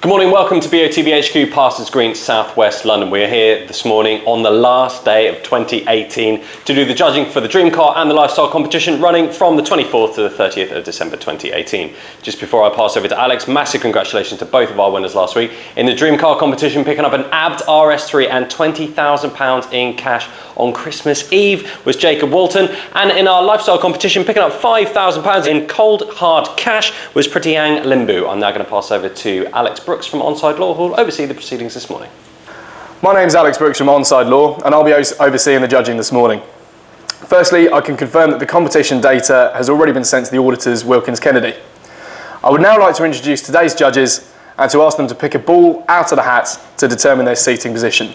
Good morning, welcome to BOTB HQ, Pastors Green, South West London. We're here this morning on the last day of 2018 to do the judging for the Dream Car and the Lifestyle competition running from the 24th to the 30th of December 2018. Just before I pass over to Alex, massive congratulations to both of our winners last week. In the Dream Car competition, picking up an ABD RS3 and £20,000 in cash on Christmas Eve was Jacob Walton. And in our Lifestyle competition, picking up £5,000 in cold hard cash was Pratiang Limbu. I'm now going to pass over to Alex Brooks from Onside Law, who will oversee the proceedings this morning. My name's Alex Brooks from Onside Law, and I'll be overseeing the judging this morning. Firstly, I can confirm that the competition data has already been sent to the auditors, Wilkins Kennedy. I would now like to introduce today's judges and to ask them to pick a ball out of the hat to determine their seating position.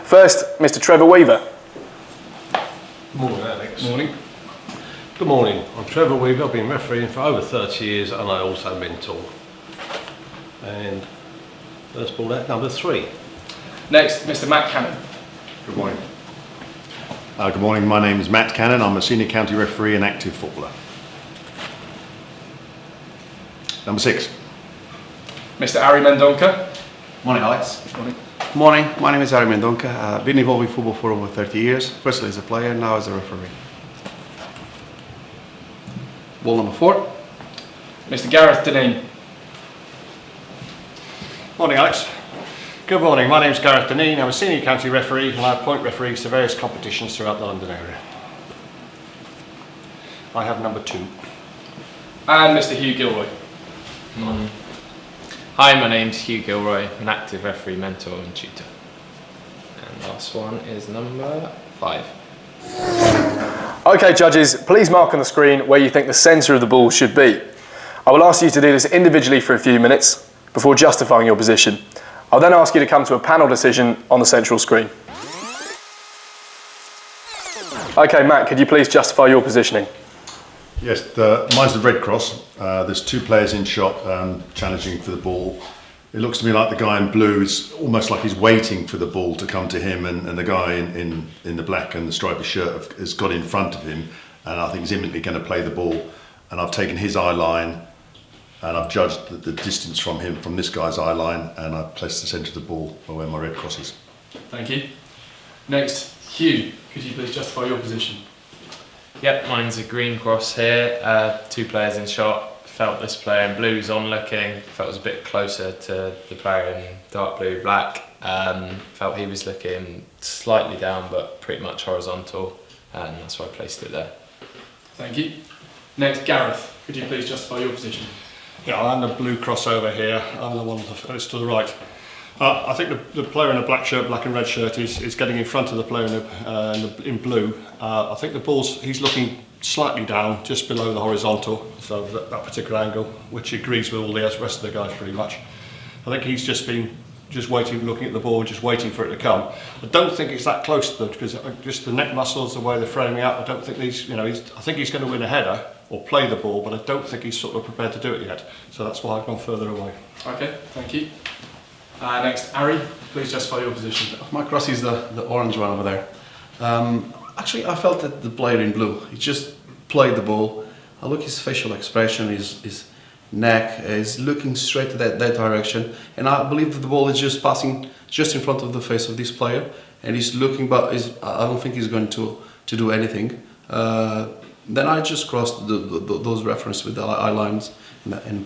First, Mr. Trevor Weaver. Good morning, Alex. Morning. Good morning. I'm Trevor Weaver. I've been refereeing for over 30 years and I also mentor. And first ball out, number 3. Next, Mr. Matt Cannon. Good morning. Good morning, my name is Matt Cannon. I'm a senior county referee and active footballer. Number 6. Mr. Ari Mendonca. Morning, Alex. Morning. Morning, my name is Ari Mendonca. I've been involved with football for over 30 years, firstly as a player, now as a referee. Ball number 4. Mr. Gareth Deneen. Morning, Alex. Good morning, my name is Gareth Deneen. I'm a senior county referee and I appoint referees to various competitions throughout the London area. I have number 2. And Mr. Hugh Gilroy. Hi, my name's Hugh Gilroy, an active referee, mentor and tutor. And last one is number 5. Okay, judges, please mark on the screen where you think the centre of the ball should be. I will ask you to do this individually for a few minutes before justifying your position. I'll then ask you to come to a panel decision on the central screen. Okay, Matt, could you please justify your positioning? Yes, mine's the red cross. There's 2 players in shot challenging for the ball. It looks to me like the guy in blue is almost like he's waiting for the ball to come to him, and the guy in the black and the striped shirt has got in front of him, and I think he's imminently going to play the ball. And I've taken his eye line and I've judged the distance from him, from this guy's eye line, and I've placed the centre of the ball where my red cross is. Thank you. Next, Hugh, could you please justify your position? Yep, mine's a green cross here, 2 players in shot. Felt this player in blue's on looking, felt it was a bit closer to the player in dark blue, black. Felt he was looking slightly down but pretty much horizontal, and that's why I placed it there. Thank you. Next, Gareth, could you please justify your position? Yeah, I'm the blue crossover here. I'm the one that's to the right. I think the player in the black shirt, black and red shirt is getting in front of the player in blue. I think the ball's, he's looking slightly down, just below the horizontal, so that particular angle, which agrees with all the rest of the guys pretty much. I think he's just waiting, looking at the ball, just waiting for it to come. I don't think it's that close to them, because just the neck muscles, the way they're framing up, I don't think these, I think he's going to win a header or play the ball, but I don't think he's sort of prepared to do it yet. So that's why I've gone further away. Okay, thank you. Next, Ari, please justify your position. My cross is the orange one over there. Actually, I felt that the player in blue, he just played the ball. I look at his facial expression, his neck, is looking straight to that direction, and I believe that the ball is just passing just in front of the face of this player, and he's looking, but I don't think he's going to do anything. Then I just crossed those references with the eye lines and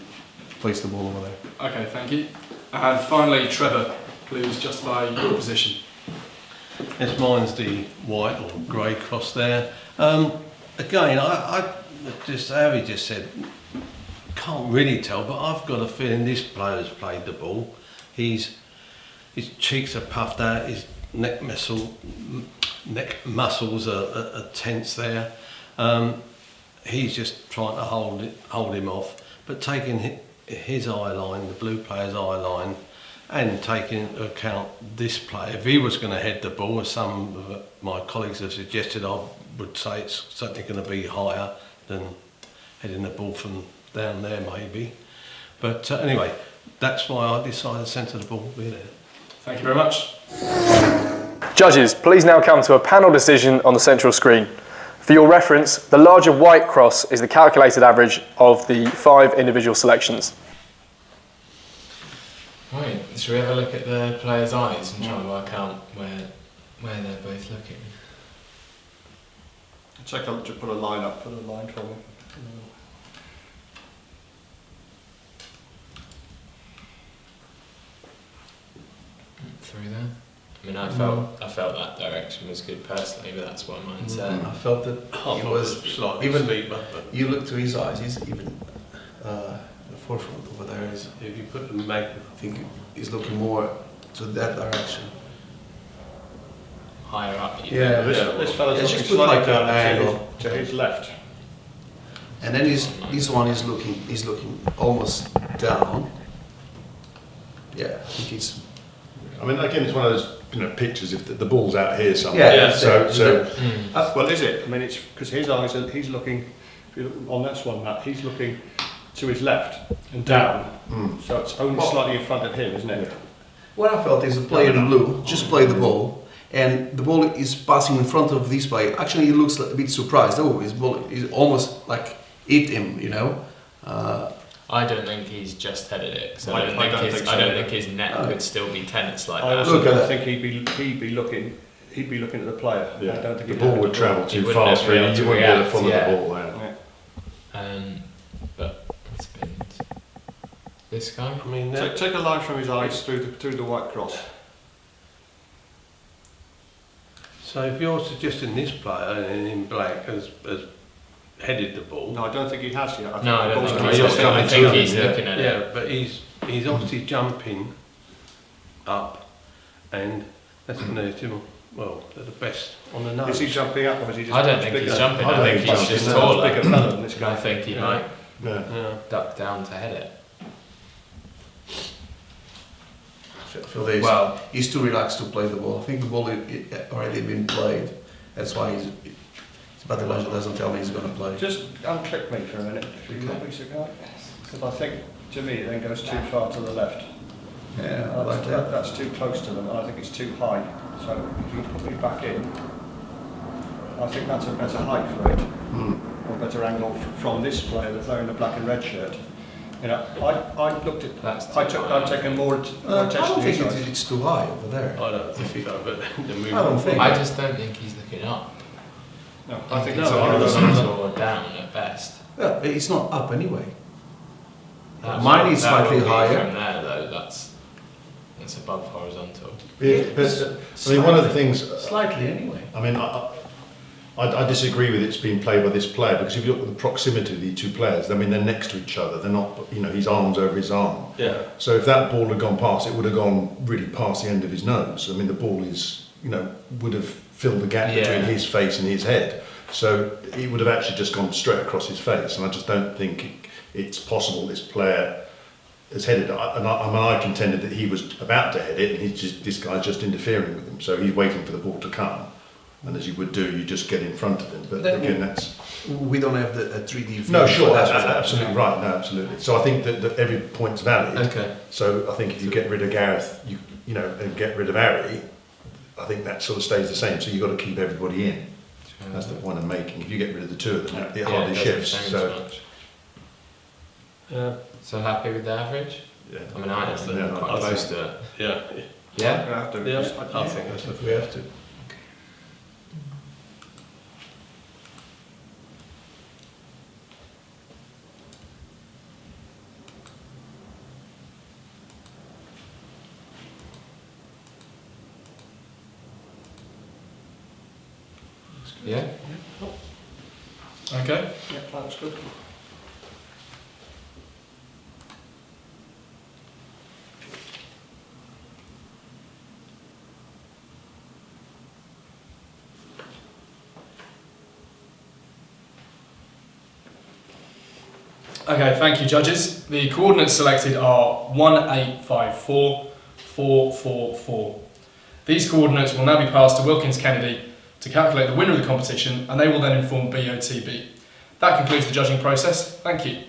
placed the ball over there. Okay, thank you. And finally, Trevor, please justify your position. Yes, mine's the white or grey cross there. Again, I just, Harry just said, can't really tell, but I've got a feeling this player's played the ball. His cheeks are puffed out, his neck muscles are tense there. He's just trying to hold him off, but taking his eye line, the blue player's eye line, and taking into account this player, if he was going to head the ball, as some of my colleagues have suggested, I would say it's certainly going to be higher than heading the ball from down there maybe. But anyway, that's why I decided to centre the ball will be there. Thank you very much. Judges, please now come to a panel decision on the central screen. For your reference, the larger white cross is the calculated average of the 5 individual selections. Should we have a look at the players' eyes and try and work out where they're both looking? Check out to put a line up. Put a line for me. Through there. I mean, I felt that direction was good personally, but that's what mine said. I felt that he was slightly even. steeper, but You look to his eyes. He's even the forefront over there is. if you put the mag, I think he's looking more to that direction. Higher up. Yeah. This fella's Yeah, looking just put slightly like an down angle. to his left. And then this one is looking. He's looking almost down. Yeah, I think he's. I mean, again, it's one of those pictures. If the ball's out here somewhere, Yeah, so Well, is it? I mean, it's because his eyes are, he's looking, if you look on this one, Matt, he's looking to his left and down. So it's only slightly in front of him, isn't it? What I felt is the player in blue just played the ball, and the ball is passing in front of this player. Actually, he looks a bit surprised. Oh, his ball is almost like hit him, you know. I don't think he's just headed it. Cause I I don't don't think so. think his neck could still be tennis like I that. also Look at don't that. think he'd be looking at the player. I don't think the he'd ball have would the travel He too wouldn't fast have for been you. able You to wouldn't be able to react, follow yeah. the ball there. But it's been this guy. I mean, Take a line from his eyes through the white cross. so if you're suggesting this player in black has headed the ball, No, I don't think he has yet. No, I don't the think ball's he's. coming I to think him. he's looking at it. yeah, but he's obviously jumping up, and that's going to hit him. Well, at the best on the nose. Is he jumping up or is he just I don't much think bigger? he's jumping. I I don't think think he's he's just jumping. taller. Bigger fella than this I guy. think he Yeah. might Yeah. Yeah. duck down to head it. For this, Well, he's too relaxed to play the ball. I think the ball already been played. That's why his body language doesn't tell me he's going to play. Just unclick me for a minute, if you will, please, because I think, to me, it then goes too far to the left. Yeah, I like that. That's too close to them, and I think it's too high. So if you can put me back in, I think that's a better height for it, or better angle from this player, the player in the black and red shirt. You know, I looked at That's that. I've taken more I attention don't to think his eyes. it's too high over there. I don't think so, but the movement. I don't think. I just don't think he's looking up. No, I think No, it's I don't horizontal or down at best. Yeah, it's not up anyway. That Mine will- is that slightly will be higher. From there though, that's above horizontal. Yeah, but, I mean, one of the things. Slightly anyway. I mean, I disagree with it's being played by this player because if you look at the proximity of the two players, I mean, they're next to each other. They're not, his arm's over his arm. Yeah. So if that ball had gone past, it would have gone really past the end of his nose. I mean, the ball is, would have filled the gap between Yeah. his face and his head. So it would have actually just gone straight across his face. And I just don't think it's possible this player has headed it. I contended that he was about to head it, and this guy's just interfering with him. So he's waiting for the ball to come. And as you would do, you just get in front of him. But Then again, that's... We don't have the 3D view. No, sure, for that's that. absolutely right. No, absolutely. So I think that every point's valid. Okay. So I think if you get rid of Gareth, and get rid of Harry, I think that sort of stays the same. So you've got to keep everybody in. That's the point I'm making. If you get rid of the two of them, it hardly doesn't shifts. change So much. Yeah. So happy with the average? yeah. I mean, I am Yeah, quite I close to it. Yeah. Yeah? I have to. Yeah. I think that's If we have to. Yeah? Okay. Yeah, that's good. Okay, thank you, judges. The coordinates selected are 1854 444. These coordinates will now be passed to Wilkins Kennedy to calculate the winner of the competition, and they will then inform BOTB. That concludes the judging process. Thank you.